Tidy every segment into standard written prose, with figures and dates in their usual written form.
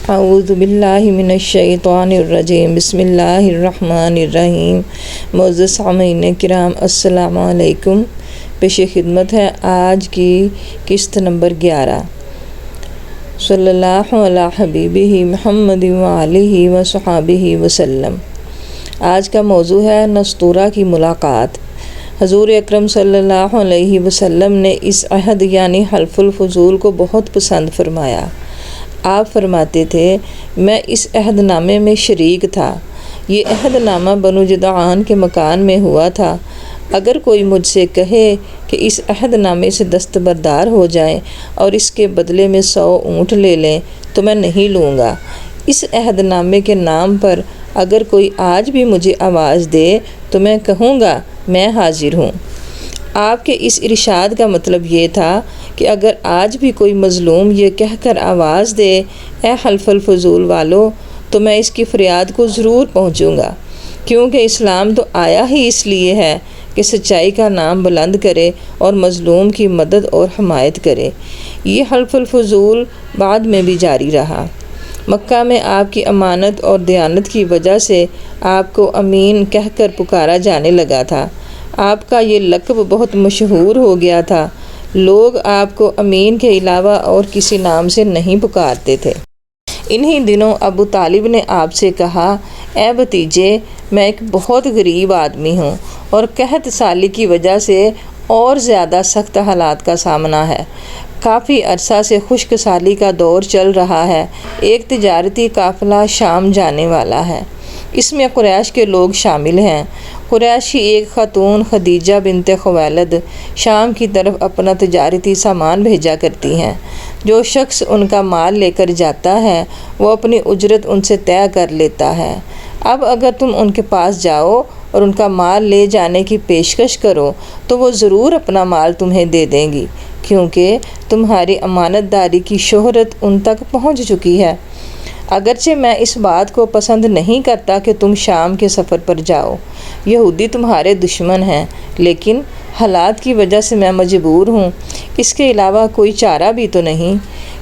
اعوذ باللہ من الشیطان الرجیم، بسم اللہ الرحمن الرحیم۔ معزز سامعین کرام، السلام علیکم۔ پیش خدمت ہے آج کی قسط نمبر 11، صلی اللہ علی حبیبہ محمد وآلہ وصحبہ وسلم۔ آج کا موضوع ہے نستورہ کی ملاقات۔ حضور اکرم صلی اللہ علیہ وسلم نے اس عہد یعنی حلف الفضول کو بہت پسند فرمایا۔ آپ فرماتے تھے، میں اس عہد نامے میں شریک تھا۔ یہ عہد نامہ بنو جدعان کے مکان میں ہوا تھا۔ اگر کوئی مجھ سے کہے کہ اس عہد نامے سے دستبردار ہو جائیں اور اس کے بدلے میں 100 اونٹ لے لیں تو میں نہیں لوں گا۔ اس عہد نامے کے نام پر اگر کوئی آج بھی مجھے آواز دے تو میں کہوں گا میں حاضر ہوں۔ آپ کے اس ارشاد کا مطلب یہ تھا کہ اگر آج بھی کوئی مظلوم یہ کہہ کر آواز دے، اے حلف الفضول والو، تو میں اس کی فریاد کو ضرور پہنچوں گا، کیونکہ اسلام تو آیا ہی اس لیے ہے کہ سچائی کا نام بلند کرے اور مظلوم کی مدد اور حمایت کرے۔ یہ حلف الفضول بعد میں بھی جاری رہا۔ مکہ میں آپ کی امانت اور دیانت کی وجہ سے آپ کو امین کہہ کر پکارا جانے لگا تھا۔ آپ کا یہ لقب بہت مشہور ہو گیا تھا۔ لوگ آپ کو امین کے علاوہ اور کسی نام سے نہیں پکارتے تھے۔ انہی دنوں ابو طالب نے آپ سے کہا، اے بھتیجے، میں ایک بہت غریب آدمی ہوں اور قحط سالی کی وجہ سے اور زیادہ سخت حالات کا سامنا ہے۔ کافی عرصہ سے خشک سالی کا دور چل رہا ہے۔ ایک تجارتی قافلہ شام جانے والا ہے۔ اس میں قریش کے لوگ شامل ہیں۔ قریش کی ایک خاتون خدیجہ بنت خویلد شام کی طرف اپنا تجارتی سامان بھیجا کرتی ہیں۔ جو شخص ان کا مال لے کر جاتا ہے وہ اپنی اجرت ان سے طے کر لیتا ہے۔ اب اگر تم ان کے پاس جاؤ اور ان کا مال لے جانے کی پیشکش کرو تو وہ ضرور اپنا مال تمہیں دے دیں گی، کیونکہ تمہاری امانت داری کی شہرت ان تک پہنچ چکی ہے۔ اگرچہ میں اس بات کو پسند نہیں کرتا کہ تم شام کے سفر پر جاؤ، یہودی تمہارے دشمن ہیں، لیکن حالات کی وجہ سے میں مجبور ہوں، اس کے علاوہ کوئی چارہ بھی تو نہیں۔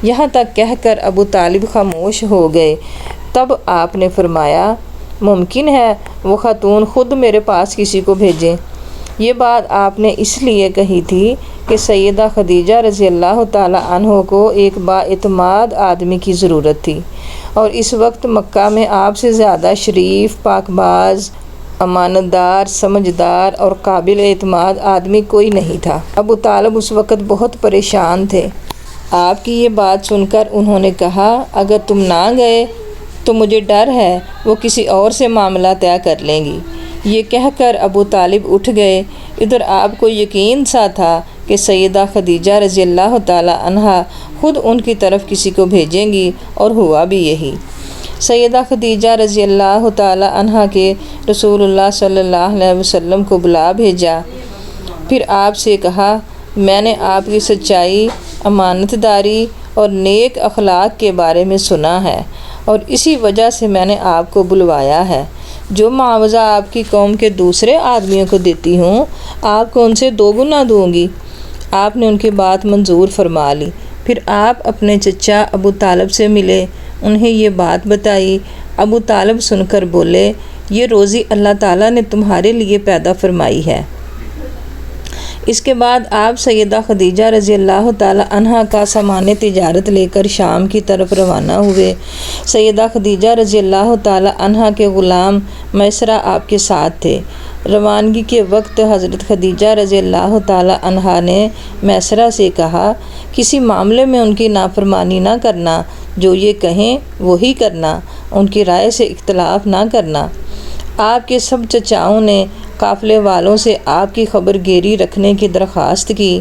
یہاں تک کہہ کر ابو طالب خاموش ہو گئے۔ تب آپ نے فرمایا، ممکن ہے وہ خاتون خود میرے پاس کسی کو بھیجیں۔ یہ بات آپ نے اس لیے کہی تھی کہ سیدہ خدیجہ رضی اللہ تعالی عنہ کو ایک بااعتماد آدمی کی ضرورت تھی، اور اس وقت مکہ میں آپ سے زیادہ شریف، پاک باز، امانت دار، سمجھدار اور قابل اعتماد آدمی کوئی نہیں تھا۔ ابو طالب اس وقت بہت پریشان تھے۔ آپ کی یہ بات سن کر انہوں نے کہا، اگر تم نہ گئے تو مجھے ڈر ہے وہ کسی اور سے معاملہ طے کر لیں گی۔ یہ کہہ کر ابو طالب اٹھ گئے۔ ادھر آپ کو یقین سا تھا کہ سیدہ خدیجہ رضی اللہ تعالی عنہا خود ان کی طرف کسی کو بھیجیں گی، اور ہوا بھی یہی۔ سیدہ خدیجہ رضی اللہ تعالی عنہا کے رسول اللہ صلی اللہ علیہ وسلم کو بلا بھیجا۔ پھر آپ سے کہا، میں نے آپ کی سچائی، امانت داری اور نیک اخلاق کے بارے میں سنا ہے، اور اسی وجہ سے میں نے آپ کو بلوایا ہے۔ جو معاوضہ آپ کی قوم کے دوسرے آدمیوں کو دیتی ہوں، آپ کو ان سے 2 گنا دوں گی۔ آپ نے ان کی بات منظور فرما لی۔ پھر آپ اپنے چچا ابو طالب سے ملے، انہیں یہ بات بتائی۔ ابو طالب سن کر بولے، یہ روزی اللہ تعالیٰ نے تمہارے لیے پیدا فرمائی ہے۔ اس کے بعد آپ سیدہ خدیجہ رضی اللہ تعالی عنہا کا سامان تجارت لے کر شام کی طرف روانہ ہوئے۔ سیدہ خدیجہ رضی اللہ تعالی عنہا کے غلام میسرہ آپ کے ساتھ تھے۔ روانگی کے وقت حضرت خدیجہ رضی اللہ تعالی عنہا نے میسرہ سے کہا، کسی معاملے میں ان کی نافرمانی نہ کرنا، جو یہ کہیں وہی کرنا، ان کی رائے سے اختلاف نہ کرنا۔ آپ کے سب چچاؤں نے قافلے والوں سے آپ کی خبر گیری رکھنے کی درخواست کی۔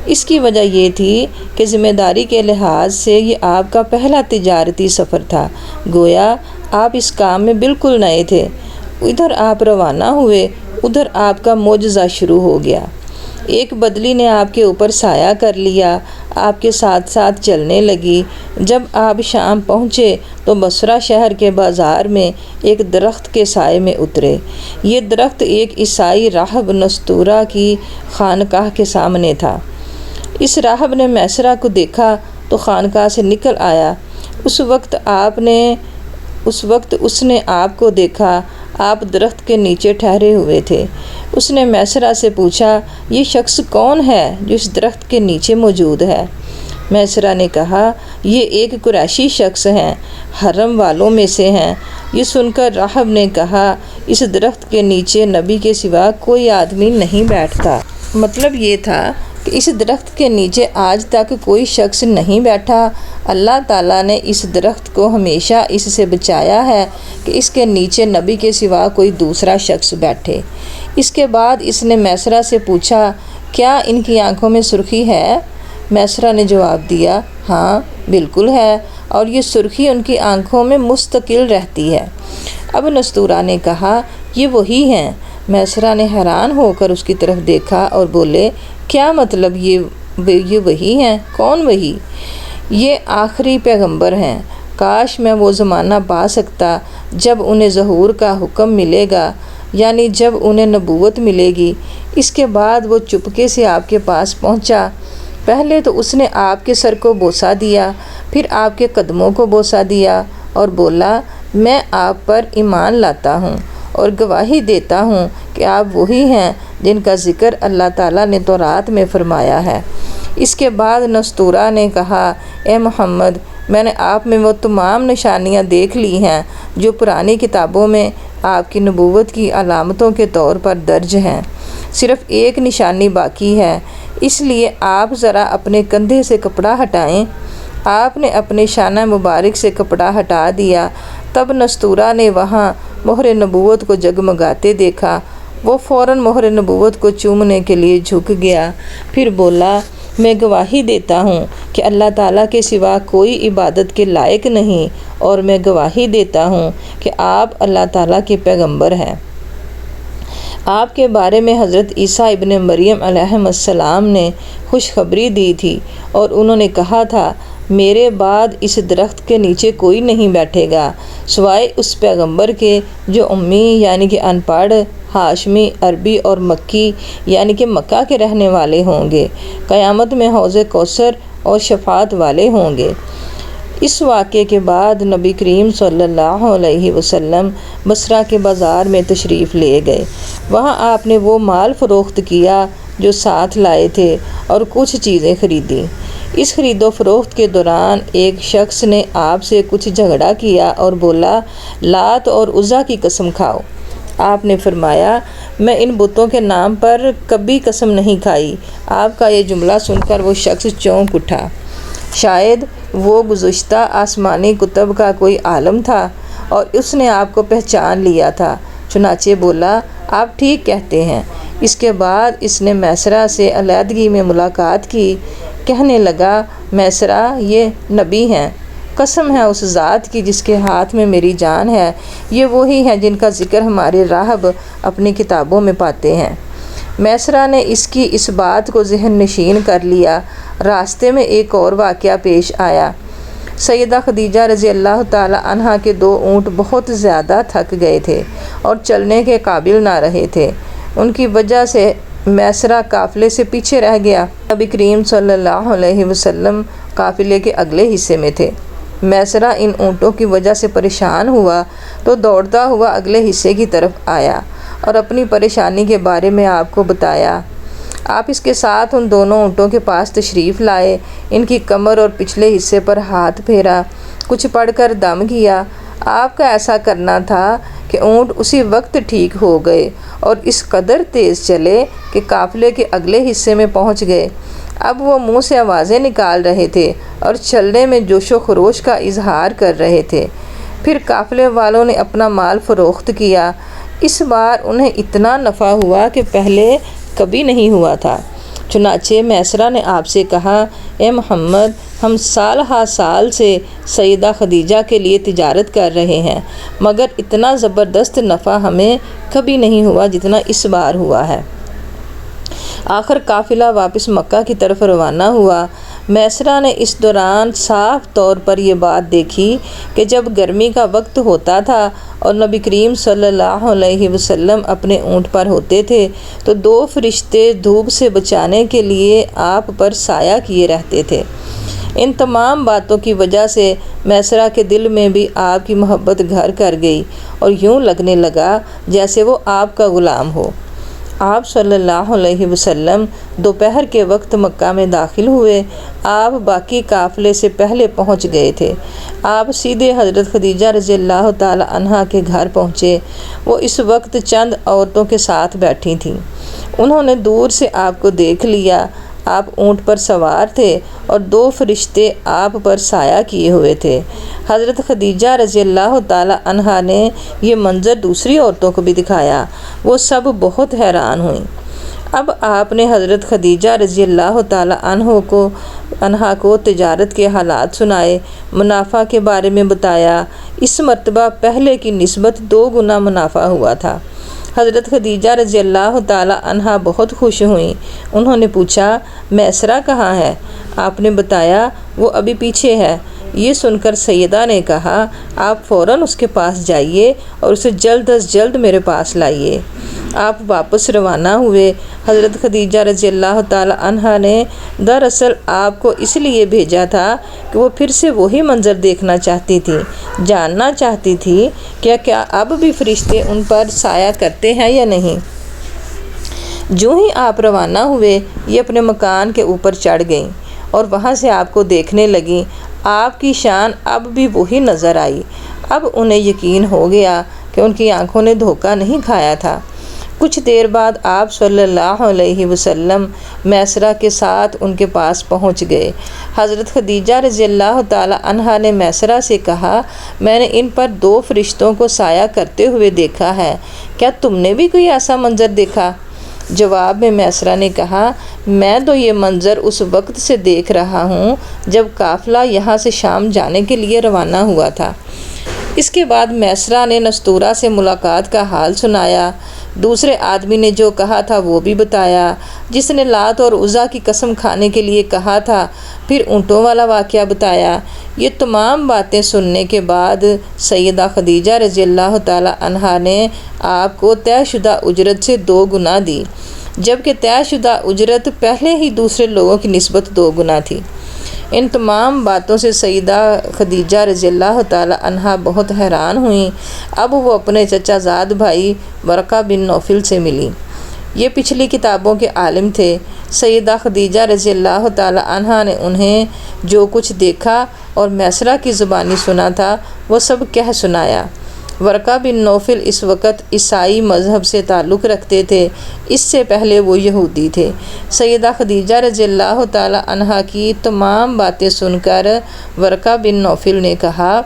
اس کی وجہ یہ تھی کہ ذمہ داری کے لحاظ سے یہ آپ کا پہلا تجارتی سفر تھا، گویا آپ اس کام میں بالکل نئے تھے۔ ادھر آپ روانہ ہوئے، ادھر آپ کا معجزہ شروع ہو گیا۔ ایک بدلی نے آپ کے اوپر سایہ کر لیا، آپ کے ساتھ ساتھ چلنے لگی۔ جب آپ شام پہنچے تو بصرہ شہر کے بازار میں ایک درخت کے سائے میں اترے۔ یہ درخت ایک عیسائی راہب نستورہ کی خانقاہ کے سامنے تھا۔ اس راہب نے میسرہ کو دیکھا تو خانقاہ سے نکل آیا۔ اس وقت اس نے آپ کو دیکھا، آپ درخت کے نیچے ٹھہرے ہوئے تھے۔ اس نے میسرہ سے پوچھا، یہ شخص کون ہے جو اس درخت کے نیچے موجود ہے؟ میسرہ نے کہا، یہ ایک قریشی شخص ہیں، حرم والوں میں سے ہیں۔ یہ سن کر راہب نے کہا، اس درخت کے نیچے نبی کے سوا کوئی آدمی نہیں بیٹھتا۔ مطلب یہ تھا کہ اس درخت کے نیچے آج تک کوئی شخص نہیں بیٹھا۔ اللہ تعالیٰ نے اس درخت کو ہمیشہ اس سے بچایا ہے کہ اس کے نیچے نبی کے سوا کوئی دوسرا شخص بیٹھے۔ اس کے بعد اس نے میسرہ سے پوچھا، کیا ان کی آنکھوں میں سرخی ہے؟ میسرہ نے جواب دیا، ہاں بالکل ہے، اور یہ سرخی ان کی آنکھوں میں مستقل رہتی ہے۔ اب نستورہ نے کہا، یہ وہی ہیں۔ میسرہ نے حیران ہو کر اس کی طرف دیکھا اور بولے، کیا مطلب یہ وہی ہیں؟ کون وہی؟ یہ آخری پیغمبر ہیں۔ کاش میں وہ زمانہ پا سکتا جب انہیں ظہور کا حکم ملے گا، یعنی جب انہیں نبوت ملے گی۔ اس کے بعد وہ چپکے سے آپ کے پاس پہنچا۔ پہلے تو اس نے آپ کے سر کو بوسہ دیا، پھر آپ کے قدموں کو بوسہ دیا اور بولا، میں آپ پر ایمان لاتا ہوں اور گواہی دیتا ہوں کہ آپ وہی ہیں جن کا ذکر اللہ تعالیٰ نے تورات میں فرمایا ہے۔ اس کے بعد نستورہ نے کہا، اے محمد، میں نے آپ میں وہ تمام نشانیاں دیکھ لی ہیں جو پرانی کتابوں میں آپ کی نبوت کی علامتوں کے طور پر درج ہیں۔ صرف ایک نشانی باقی ہے، اس لیے آپ ذرا اپنے کندھے سے کپڑا ہٹائیں۔ آپ نے اپنے شانہ مبارک سے کپڑا ہٹا دیا۔ تب نستورہ نے وہاں مہر نبوت کو جگمگاتے دیکھا۔ وہ فوراً مہر نبوت کو چومنے کے لیے جھک گیا، پھر بولا، میں گواہی دیتا ہوں کہ اللہ تعالیٰ کے سوا کوئی عبادت کے لائق نہیں، اور میں گواہی دیتا ہوں کہ آپ اللہ تعالیٰ کے پیغمبر ہیں۔ آپ کے بارے میں حضرت عیسیٰ ابن مریم علیہ السلام نے خوشخبری دی تھی اور انہوں نے کہا تھا، میرے بعد اس درخت کے نیچے کوئی نہیں بیٹھے گا سوائے اس پیغمبر کے جو امی یعنی کہ ان پڑھ، ہاشمی، عربی اور مکی یعنی کہ مکہ کے رہنے والے ہوں گے۔ قیامت میں حوض کوثر اور شفاعت والے ہوں گے۔ اس واقعے کے بعد نبی کریم صلی اللہ علیہ وسلم بصرہ کے بازار میں تشریف لے گئے۔ وہاں آپ نے وہ مال فروخت کیا جو ساتھ لائے تھے اور کچھ چیزیں خریدیں۔ اس خرید و فروخت کے دوران ایک شخص نے آپ سے کچھ جھگڑا کیا اور بولا، لات اور عزیٰ کی قسم کھاؤ۔ آپ نے فرمایا، میں ان بتوں کے نام پر کبھی قسم نہیں کھائی۔ آپ کا یہ جملہ سن کر وہ شخص چونک اٹھا۔ شاید وہ گزشتہ آسمانی کتب کا کوئی عالم تھا اور اس نے آپ کو پہچان لیا تھا، چنانچہ بولا، آپ ٹھیک کہتے ہیں۔ اس کے بعد اس نے میسرہ سے علیحدگی میں ملاقات کی۔ کہنے لگا، میسرہ، یہ نبی ہیں۔ قسم ہے اس ذات کی جس کے ہاتھ میں میری جان ہے، یہ وہی ہیں جن کا ذکر ہمارے راہب اپنی کتابوں میں پاتے ہیں۔ میسرہ نے اس بات کو ذہن نشین کر لیا۔ راستے میں ایک اور واقعہ پیش آیا۔ سیدہ خدیجہ رضی اللہ تعالی عنہا کے 2 اونٹ بہت زیادہ تھک گئے تھے اور چلنے کے قابل نہ رہے تھے۔ ان کی وجہ سے میسرہ قافلے سے پیچھے رہ گیا۔ نبی کریم صلی اللہ علیہ وسلم قافلے کے اگلے حصے میں تھے۔ میسرہ ان اونٹوں کی وجہ سے پریشان ہوا تو دوڑتا ہوا اگلے حصے کی طرف آیا اور اپنی پریشانی کے بارے میں آپ کو بتایا۔ آپ اس کے ساتھ ان دونوں اونٹوں کے پاس تشریف لائے، ان کی کمر اور پچھلے حصے پر ہاتھ پھیرا، کچھ پڑھ کر دم کیا۔ آپ کا ایسا کرنا تھا کہ اونٹ اسی وقت ٹھیک ہو گئے اور اس قدر تیز چلے کہ قافلے کے اگلے حصے میں پہنچ گئے۔ اب وہ منہ سے آوازیں نکال رہے تھے اور چلنے میں جوش و خروش کا اظہار کر رہے تھے۔ پھر قافلے والوں نے اپنا مال فروخت کیا۔ اس بار انہیں اتنا نفع ہوا کہ پہلے کبھی نہیں ہوا تھا۔ چنانچہ میسرہ نے آپ سے کہا، اے محمد، ہم سال ہا سال سے سیدہ خدیجہ کے لیے تجارت کر رہے ہیں، مگر اتنا زبردست نفع ہمیں کبھی نہیں ہوا جتنا اس بار ہوا ہے۔ آخر قافلہ واپس مکہ کی طرف روانہ ہوا۔ میسرہ نے اس دوران صاف طور پر یہ بات دیکھی کہ جب گرمی کا وقت ہوتا تھا اور نبی کریم صلی اللہ علیہ وسلم اپنے اونٹ پر ہوتے تھے تو 2 فرشتے دھوپ سے بچانے کے لیے آپ پر سایہ کیے رہتے تھے۔ ان تمام باتوں کی وجہ سے میسرہ کے دل میں بھی آپ کی محبت گھر کر گئی اور یوں لگنے لگا جیسے وہ آپ کا غلام ہو۔ آپ صلی اللہ علیہ وسلم دوپہر کے وقت مکہ میں داخل ہوئے۔ آپ باقی قافلے سے پہلے پہنچ گئے تھے۔ آپ سیدھے حضرت خدیجہ رضی اللہ تعالی عنہا کے گھر پہنچے۔ وہ اس وقت چند عورتوں کے ساتھ بیٹھی تھیں۔ انہوں نے دور سے آپ کو دیکھ لیا۔ آپ اونٹ پر سوار تھے اور 2 فرشتے آپ پر سایہ کیے ہوئے تھے۔ حضرت خدیجہ رضی اللہ تعالی عنہا نے یہ منظر دوسری عورتوں کو بھی دکھایا۔ وہ سب بہت حیران ہوئیں۔ اب آپ نے حضرت خدیجہ رضی اللہ تعالی عنہا کو تجارت کے حالات سنائے، منافع کے بارے میں بتایا۔ اس مرتبہ پہلے کی نسبت 2 گنا منافع ہوا تھا۔ حضرت خدیجہ رضی اللہ تعالی عنہا بہت خوش ہوئیں۔ انہوں نے پوچھا، میسرہ کہاں ہے؟ آپ نے بتایا وہ ابھی پیچھے ہے۔ یہ سن کر سیدہ نے کہا، آپ فوراً اس کے پاس جائیے اور اسے جلد از جلد میرے پاس لائیے۔ آپ واپس روانہ ہوئے۔ حضرت خدیجہ رضی اللہ تعالی عنہا نے دراصل آپ کو اس لیے بھیجا تھا کہ وہ پھر سے وہی منظر دیکھنا چاہتی تھی، جاننا چاہتی تھی کہ کیا اب بھی فرشتے ان پر سایہ کرتے ہیں یا نہیں۔ جو ہی آپ روانہ ہوئے، یہ اپنے مکان کے اوپر چڑھ گئیں اور وہاں سے آپ کو دیکھنے لگیں۔ آپ کی شان اب بھی وہی نظر آئی۔ اب انہیں یقین ہو گیا کہ ان کی آنکھوں نے دھوکہ نہیں کھایا تھا۔ کچھ دیر بعد آپ صلی اللہ علیہ وسلم میسرہ کے ساتھ ان کے پاس پہنچ گئے۔ حضرت خدیجہ رضی اللہ تعالی عنہا نے میسرہ سے کہا، میں نے ان پر 2 فرشتوں کو سایہ کرتے ہوئے دیکھا ہے، کیا تم نے بھی کوئی ایسا منظر دیکھا؟ جواب میں میسرہ نے کہا، میں تو یہ منظر اس وقت سے دیکھ رہا ہوں جب قافلہ یہاں سے شام جانے کے لیے روانہ ہوا تھا۔ اس کے بعد میسرہ نے نستورہ سے ملاقات کا حال سنایا۔ دوسرے آدمی نے جو کہا تھا وہ بھی بتایا، جس نے لات اور عزیٰ کی قسم کھانے کے لیے کہا تھا، پھر اونٹوں والا واقعہ بتایا۔ یہ تمام باتیں سننے کے بعد سیدہ خدیجہ رضی اللہ تعالی عنہا نے آپ کو طے شدہ اجرت سے 2 گنا دی، جبکہ طے شدہ اجرت پہلے ہی دوسرے لوگوں کی نسبت 2 گنا تھی۔ ان تمام باتوں سے سیدہ خدیجہ رضی اللہ تعالی عنہا بہت حیران ہوئیں۔ اب وہ اپنے چچا زاد بھائی ورقہ بن نوفل سے ملی۔ یہ پچھلی کتابوں کے عالم تھے۔ سیدہ خدیجہ رضی اللہ تعالی عنہا نے انہیں جو کچھ دیکھا اور میسرہ کی زبانی سنا تھا وہ سب کہہ سنایا۔ ورقہ بن نوفل اس وقت عیسائی مذہب سے تعلق رکھتے تھے، اس سے پہلے وہ یہودی تھے۔ سیدہ خدیجہ رضی اللہ تعالی عنہا کی تمام باتیں سن کر ورقہ بن نوفل نے کہا،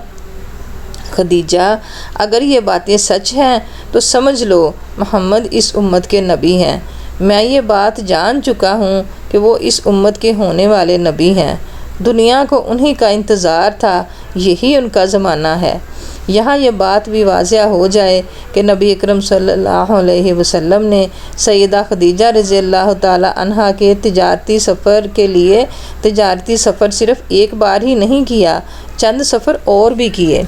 خدیجہ، اگر یہ باتیں سچ ہیں تو سمجھ لو محمد اس امت کے نبی ہیں۔ میں یہ بات جان چکا ہوں کہ وہ اس امت کے ہونے والے نبی ہیں۔ دنیا کو انہی کا انتظار تھا، یہی ان کا زمانہ ہے۔ یہاں یہ بات بھی واضح ہو جائے کہ نبی اکرم صلی اللہ علیہ وسلم نے سیدہ خدیجہ رضی اللہ تعالی عنہا کے تجارتی سفر صرف ایک بار ہی نہیں کیا، چند سفر اور بھی کیے۔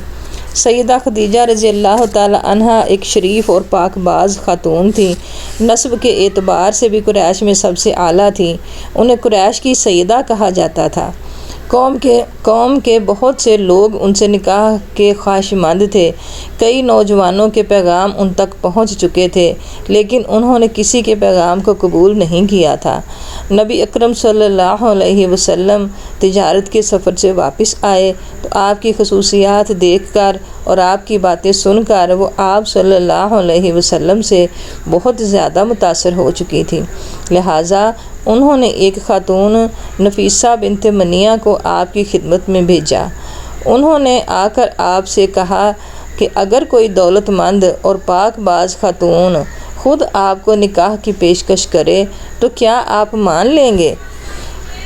سیدہ خدیجہ رضی اللہ تعالی عنہا ایک شریف اور پاک باز خاتون تھیں۔ نسب کے اعتبار سے بھی قریش میں سب سے اعلیٰ تھیں۔ انہیں قریش کی سیدہ کہا جاتا تھا۔ قوم کے بہت سے لوگ ان سے نکاح کے خواہشمند تھے۔ کئی نوجوانوں کے پیغام ان تک پہنچ چکے تھے، لیکن انہوں نے کسی کے پیغام کو قبول نہیں کیا تھا۔ نبی اکرم صلی اللہ علیہ وسلم تجارت کے سفر سے واپس آئے تو آپ کی خصوصیات دیکھ کر اور آپ کی باتیں سن کر وہ آپ صلی اللہ علیہ وسلم سے بہت زیادہ متاثر ہو چکی تھی۔ لہٰذا انہوں نے ایک خاتون نفیسہ بنت منیہ کو آپ کی خدمت میں بھیجا۔ انہوں نے آ کر آپ سے کہا کہ اگر کوئی دولت مند اور پاک باز خاتون خود آپ کو نکاح کی پیشکش کرے تو کیا آپ مان لیں گے؟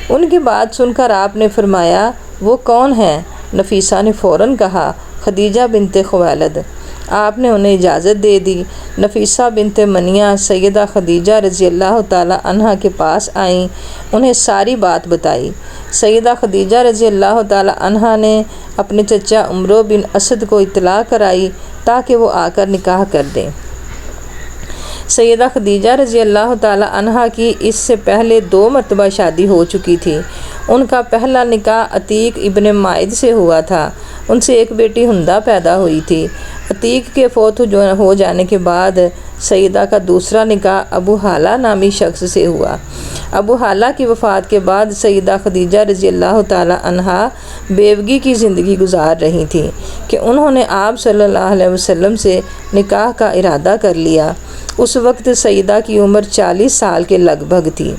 ان کی بات سن کر آپ نے فرمایا، وہ کون ہیں؟ نفیسہ نے فوراً کہا، خدیجہ بنت خویلد۔ آپ نے انہیں اجازت دے دی۔ نفیسہ بنت منیہ سیدہ خدیجہ رضی اللہ تعالی عنہا کے پاس آئیں، انہیں ساری بات بتائی۔ سیدہ خدیجہ رضی اللہ تعالی عنہا نے اپنے چچا عمرو بن اسد کو اطلاع کرائی تاکہ وہ آ کر نکاح کر دیں۔ سیدہ خدیجہ رضی اللہ تعالی عنہا کی اس سے پہلے 2 مرتبہ شادی ہو چکی تھی۔ ان کا پہلا نکاح عتیق ابن مائد سے ہوا تھا۔ ان سے ایک بیٹی ہندہ پیدا ہوئی تھی۔ عتیق کے فوت ہو جانے کے بعد سیدہ کا دوسرا نکاح ابو حالہ نامی شخص سے ہوا۔ ابو حالہ کی وفات کے بعد سیدہ خدیجہ رضی اللہ تعالی عنہا بیوگی کی زندگی گزار رہی تھیں کہ انہوں نے آپ صلی اللہ علیہ وسلم سے نکاح کا ارادہ کر لیا۔ اس وقت سیدہ کی عمر 40 سال کے لگ بھگ تھی۔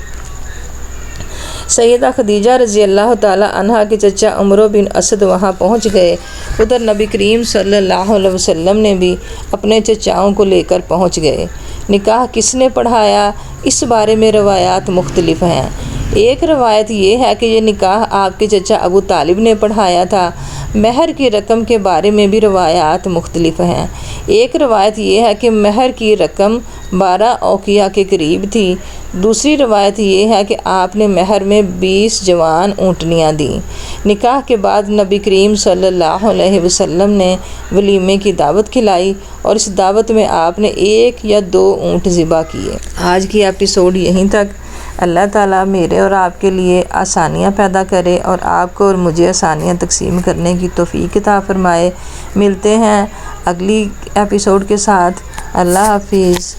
سیدہ خدیجہ رضی اللہ تعالی عنہا کے چچا عمرو بن اسد وہاں پہنچ گئے۔ ادھر نبی کریم صلی اللہ علیہ وسلم نے بھی اپنے چچاؤں کو لے کر پہنچ گئے۔ نکاح کس نے پڑھایا، اس بارے میں روایات مختلف ہیں۔ ایک روایت یہ ہے کہ یہ نکاح آپ کے چچا ابو طالب نے پڑھایا تھا۔ مہر کی رقم کے بارے میں بھی روایات مختلف ہیں۔ ایک روایت یہ ہے کہ مہر کی رقم 12 اوقیہ کے قریب تھی۔ دوسری روایت یہ ہے کہ آپ نے مہر میں 20 جوان اونٹنیاں دیں۔ نکاح کے بعد نبی کریم صلی اللہ علیہ وسلم نے ولیمے کی دعوت کھلائی اور اس دعوت میں آپ نے 1 یا 2 اونٹ ذبح کیے۔ آج کی ایپیسوڈ یہیں تک۔ اللہ تعالیٰ میرے اور آپ کے لیے آسانیاں پیدا کرے اور آپ کو اور مجھے آسانیاں تقسیم کرنے کی توفیق عطا فرمائے۔ ملتے ہیں اگلی ایپیسوڈ کے ساتھ۔ اللہ حافظ۔